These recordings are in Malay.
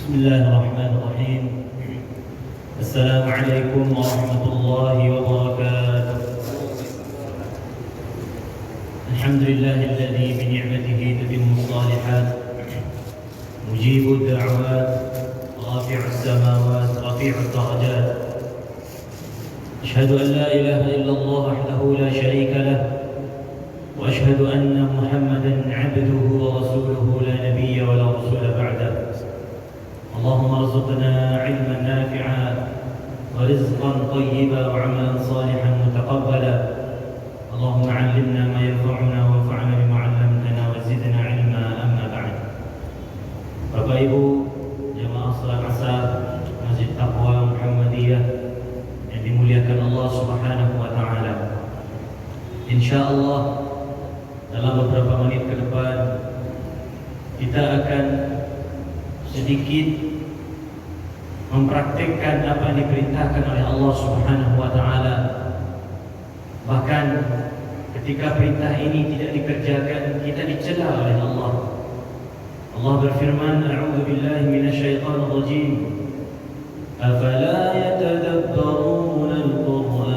الله الرحمن الرحيم. السلام عليكم ورحمة الله وبركاته. الحمد لله الذي بنعمته تتم الصالحات، مجيب الدعوات، رافع السماوات، رفيع الدرجات. أشهد أن لا إله إلا الله وحده لا شريك له، وأشهد أن محمدا عبده ورسوله لا نبي ولا رسول بعده. اللهم ارزقنا علما نافعا ورزقا طيبا وعملا صالحا متقبلا. اللهم علمنا ما ينفعنا وانفعنا بما علمتنا وزدنا علما. أما بعد. Bapak Ibu jemaah salat Asar Masjid Taqwa Muhammadiyah yang dimuliakan Allah Subhanahu wa taala. Insyaallah dalam beberapa menit ke depan kita akan sedikit mempraktikkan apa yang diperintahkan oleh Allah Subhanahu wa taala. Bahkan ketika perintah ini tidak dikerjakan, kita dicela oleh Allah. Allah berfirman, "A'udzu billahi minasyaitonir rajim. Afala yatadabbaruna al-Qur'an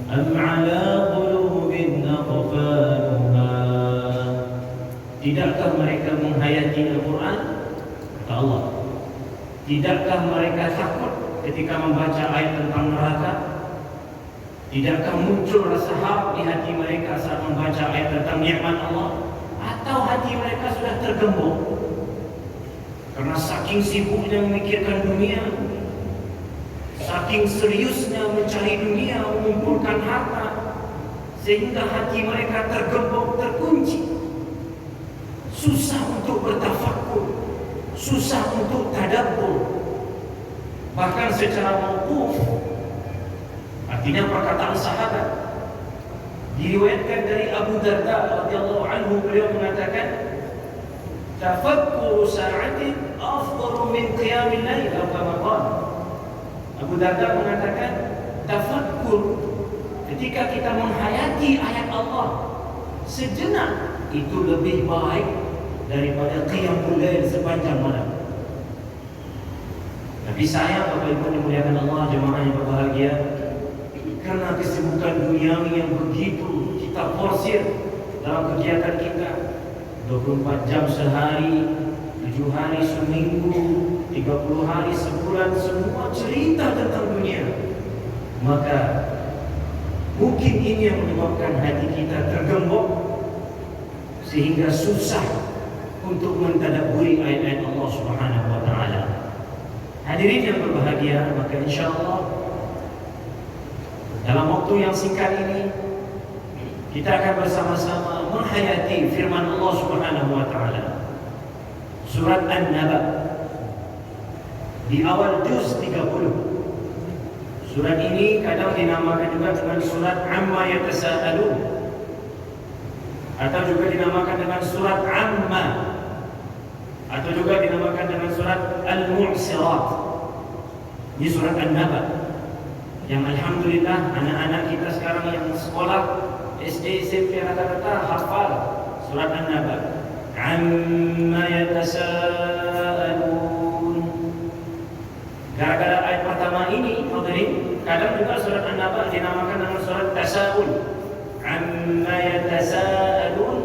am 'ala qulubin aqfaluha?" Tidakkah mereka menghayati Al-Quran? Kata Allah. Tidakkah mereka takut ketika membaca ayat tentang neraka? Tidakkah muncul rasa harap di hati mereka saat membaca ayat tentang nikmat Allah? Atau hati mereka sudah tergembok karena saking sibuknya memikirkan dunia, saking seriusnya mencari dunia, mengumpulkan harta, sehingga hati mereka tergembok, terkunci, susah untuk bertafakkur, susah untuk tadabbur. Bahkan secara mauquf, artinya perkataan sahabat, diriwayatkan dari Abu Darda radhiyallahu anhu, beliau mengatakan, "Tafakkuru sa'atin afdalu min qiyamil lail," atau kama qala. Abu Darda mengatakan, tafakkur ketika kita menghayati ayat Allah sejenak itu lebih baik daripada qiyamul lail sepanjang malam. Tapi saya, Bapak Ibu dimuliakan Allah, jemaah yang berbahagia, karena kesibukan duniawi yang begitu kita porsir dalam kegiatan kita, 24 jam sehari, 7 hari seminggu, 30 hari sebulan, semua cerita tentang dunia. Maka mungkin ini yang menyebabkan hati kita tergembok sehingga susah untuk mentadabburi ayat-ayat Allah Subhanahu wa taala. Hadirin yang berbahagia, maka insyaallah dalam waktu yang singkat ini kita akan bersama-sama menghayati firman Allah Subhanahu wa taala. Surat An-Naba di awal juz 30. Surat ini kadang dinamakan juga dengan surat Amma Yatasaalun, atau juga dinamakan dengan surat Amma, atau juga dinamakan dengan surat Al-Mu'sirat. Ini surat An-Naba yang alhamdulillah anak-anak kita sekarang yang sekolah SD, SMP rata-rata hafal surat An-Naba. Amma yatasaalun. Gara-gara ayat pertama ini, hadirin, kadang juga surat An-Naba dinamakan dengan surat Tasaul. Amma yatasaalun,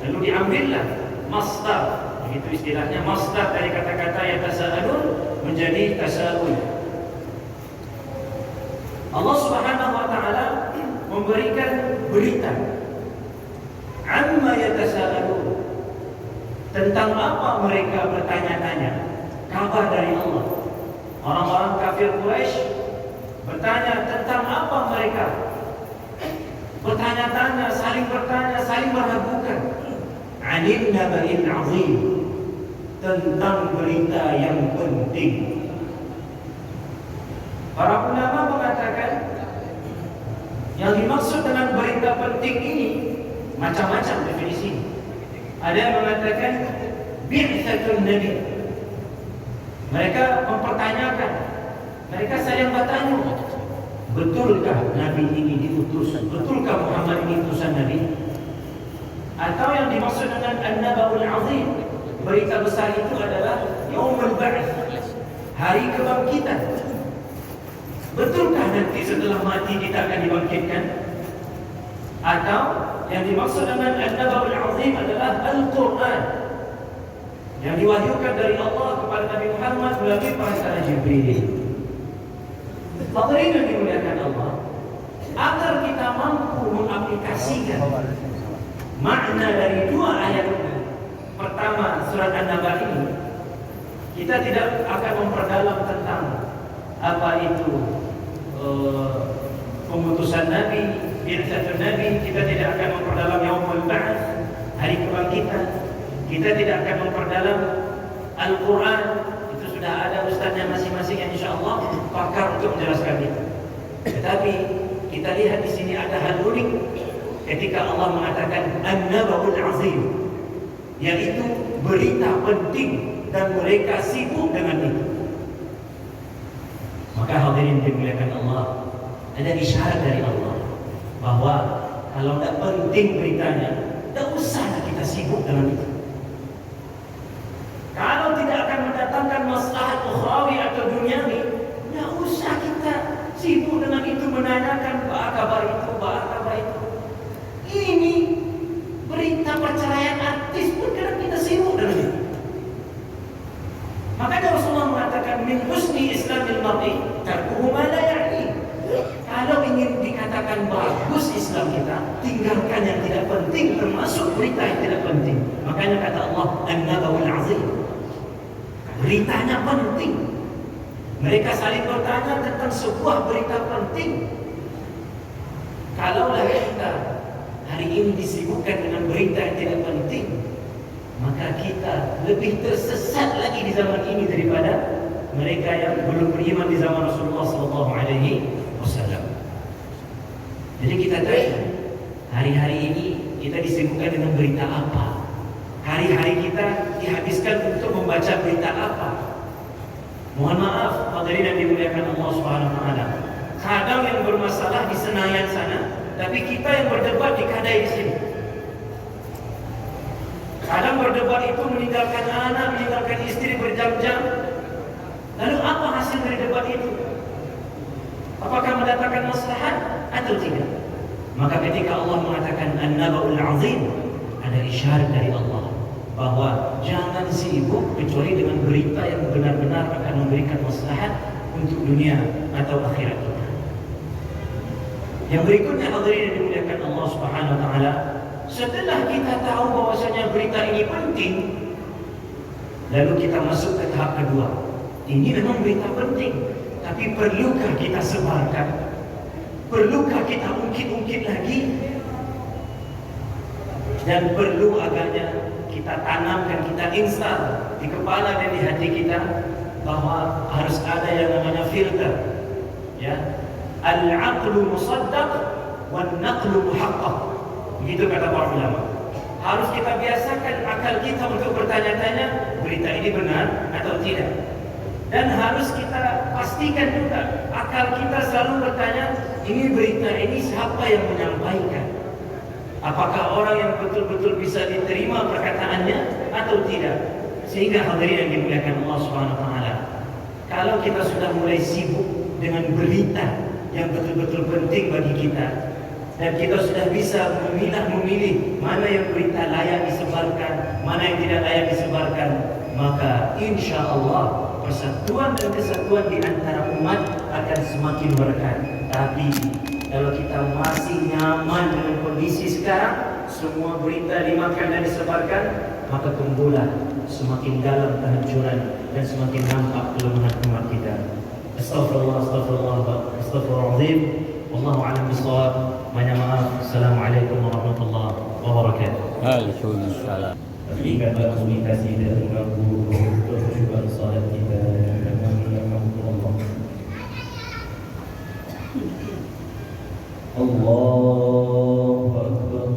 lalu diambillah masdar, begitu istilahnya, masdar dari kata-kata yatasaalun menjadi tasaul. Allah Subhanahu wa taala memberikan berita amma yatasaalun, tentang apa mereka bertanya-tanya, kabar dari Allah. Orang-orang kafir Quraisy bertanya tentang apa mereka bertanya-tanya, saling bertanya, saling meragukan. Anin naba'il azim, tentang berita yang penting. Para ulama mengatakan yang dimaksud dengan berita penting ini macam-macam definisi. Ada yang mengatakan bi'tsatun nabi. Mereka mempertanyakan, mereka saling bertanya, betulkah Nabi ini diutus? Betulkah Muhammad ini utusan Nabi? Atau yang dimaksud dengan An-Naba'ul Azim, berita besar itu adalah Yaumul Ba'ts, hari kebangkitan. Betulkah nanti setelah mati kita akan dibangkitkan? Atau yang dimaksud dengan An-Naba'ul Azim adalah Al-Quran yang diwahyukan dari Allah kepada Nabi Muhammad melalui perantara Jibril. Hadirin yang dimuliakan Allah, agar kita mampu mengaplikasikan makna dari dua ayat pertama surat An-Naba ini, kita tidak akan memperdalam tentang apa itu pengutusan Nabi, bi'tsatun Nabi. Kita tidak akan memperdalam Yaumul Ba'ts, hari kebangkitan. Kita tidak akan memperdalam Al-Quran. Itu sudah ada ustaznya masing-masing yang insyaAllah pakar untuk menjelaskan itu. Tetapi kita lihat di sini ada hal unik ketika Allah mengatakan An-Naba'ul Azim, yaitu berita penting dan mereka sibuk dengan itu. Maka hadirin dimuliakan Allah, ada isyarat dari Allah bahwa kalau tidak penting beritanya, tidak usah kita sibuk dengan itu. Kalau tidak akan mendatangkan maslahat ukhrawi atau duniawi, tidak usah kita sibuk dengan itu, menanyakan kabar itu, kabar itu. Ini berita perceraian artis pun kadang kita sibuk dengan itu. Makanya Rasulullah mengatakan min husni islamil mar'i tarkuhu ma la ya'ni. Kalau ingin dikatakan bagus Islam kita, tinggalkan yang tidak penting, termasuk berita yang tidak penting. Makanya kata Allah An-Naba'ul Azim, beritanya penting. Mereka saling bertanya tentang sebuah berita penting. Kalaulah kita hari ini disibukkan dengan berita yang tidak penting, maka kita lebih tersesat lagi di zaman ini daripada mereka yang belum beriman di zaman Rasulullah SAW. Jadi kita tanya, hari-hari ini kita disibukkan dengan berita apa? Hari-hari kita dihabiskan untuk membaca berita apa? Mohon maaf, hadirin yang dimuliakan Allah Subhanahu wa taala. Kadang yang bermasalah di Senayan sana, tapi kita yang berdebat di Kadai di sini. Kadang berdebat itu meninggalkan anak, meninggalkan istri berjam-jam. Lalu apa hasil dari debat itu? Apakah mendatangkan maslahat atau tidak? Maka ketika Allah mengatakan An-Naba'ul Azim, ada isyarat dari Allah bahwa jangan sibuk kecuali dengan berita yang benar-benar akan memberikan maslahat untuk dunia atau akhirat kita. Yang berikutnya hadirin yang dimuliakan Allah Subhanahu wa taala, setelah kita tahu bahwasanya berita ini penting, lalu kita masuk ke tahap kedua. Ini memang berita penting, tapi perlukah kita sebarkan? Perlukah kita ungkit-ungkit lagi? Dan perlu agaknya kita tanamkan, kita install di kepala dan di hati kita bahwa harus ada yang namanya filter, ya. Al-aqlu musaddaq wan naqlu muhaqqaq. Begitu kata para ulama. Harus kita biasakan akal kita untuk bertanya-tanya, berita ini benar atau tidak. Dan harus kita pastikan juga akal kita selalu bertanya, ini berita ini siapa yang menyampaikan? Apakah orang yang betul-betul bisa diterima perkataannya atau tidak? Sehingga hadirin yang dimuliakan Allah Subhanahu wa taala, kalau kita sudah mulai sibuk dengan berita yang betul-betul penting bagi kita, dan kita sudah bisa memilih mana yang berita layak disebarkan, mana yang tidak layak disebarkan, maka insya Allah persatuan dan kesatuan di antara umat akan semakin berkat. Tapi kalau kita masih nyaman dengan kondisi sekarang, semua berita dimakan dan disebarkan, maka tunggulah semakin dalam kehancuran dan semakin nampak kelemahan umat kita. Astaghfirullah, astaghfirullah, astaghfirullahaladzim. Wallahu a'lam bishawab. Banyak maaf. Assalamualaikum warahmatullahi wabarakatuh. Waalaikumsalam. Berikanlah komunikasi dan mengganggu kehusukan salat kita dan menghormati Allah. Allahu Akbar.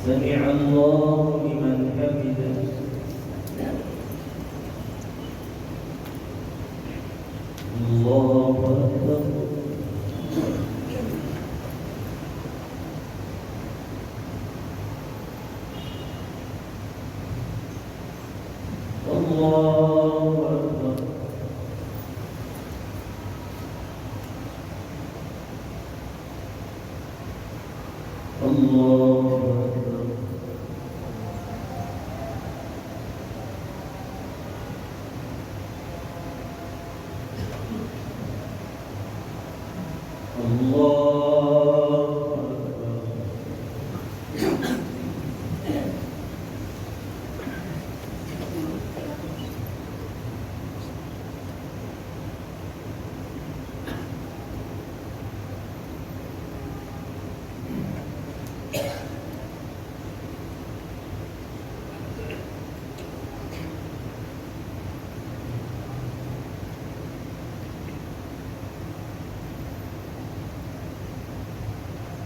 سمع الله لمن حمده الله أكبر الله أكبر الله أكبر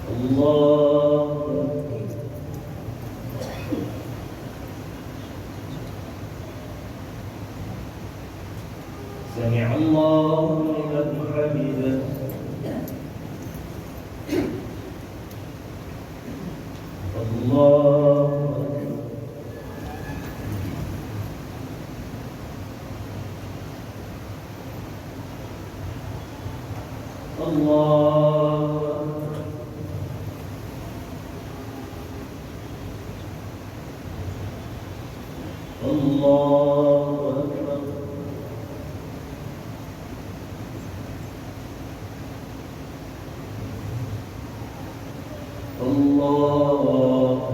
الله سمع الله لمن حمده الله الله الله أكبر الله أكبر الله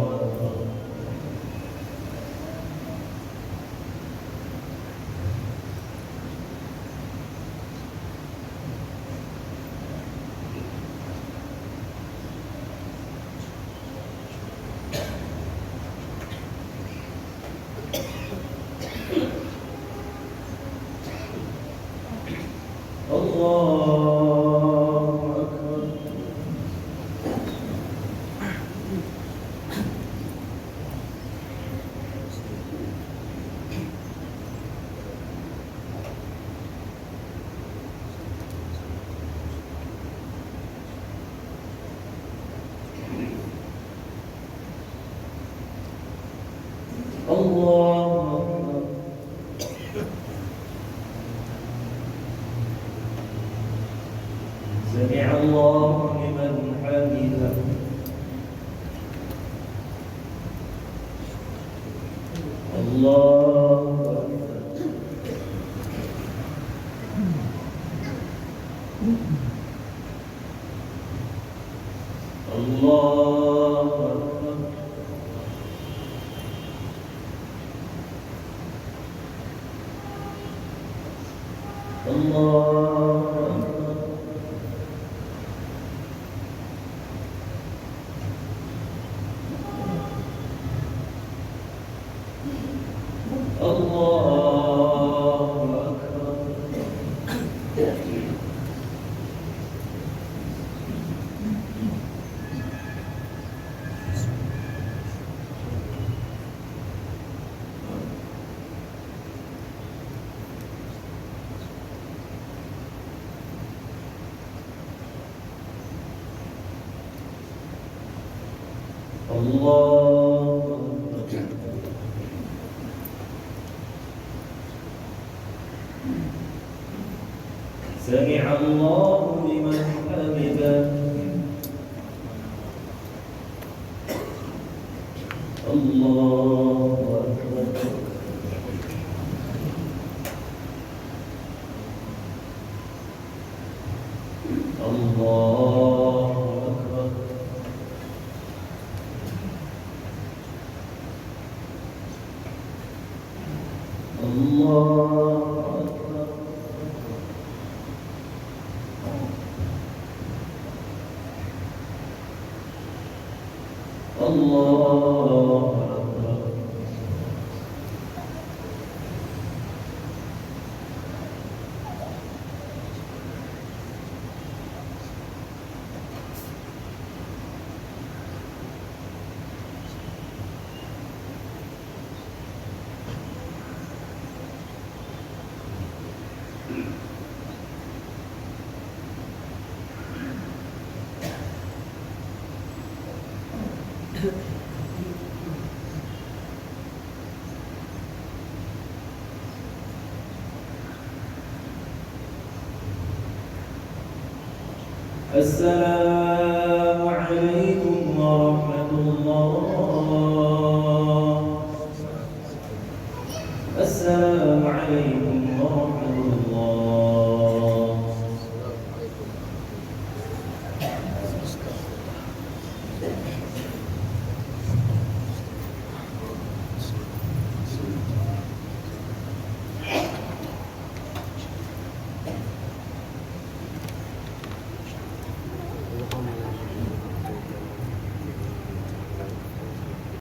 أكبر الله أكبر سمع الله لمن حمده الله أكبر الله أكبر الله أكبر الله أكبر الله سمع الله لمن حمده الله أكبر الله أكبر الله أكبر الله أكبر السلام عليكم ورحمة الله. السلام عليكم ورحمة الله.